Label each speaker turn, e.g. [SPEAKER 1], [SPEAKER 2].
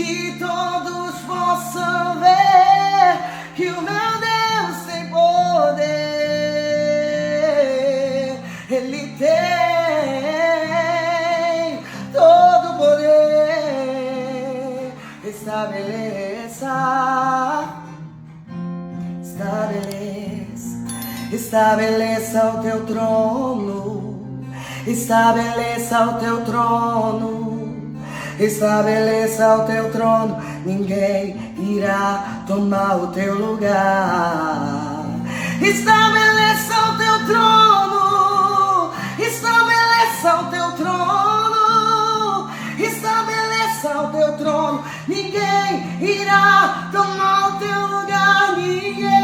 [SPEAKER 1] que todos possam ver que o meu Deus tem poder. Ele tem todo o poder. Estabeleça o teu trono, estabeleça o teu trono, estabeleça o teu trono, ninguém irá tomar o teu lugar. Estabeleça o teu trono, estabeleça o teu trono, estabeleça o teu trono, ninguém irá tomar o teu lugar, ninguém.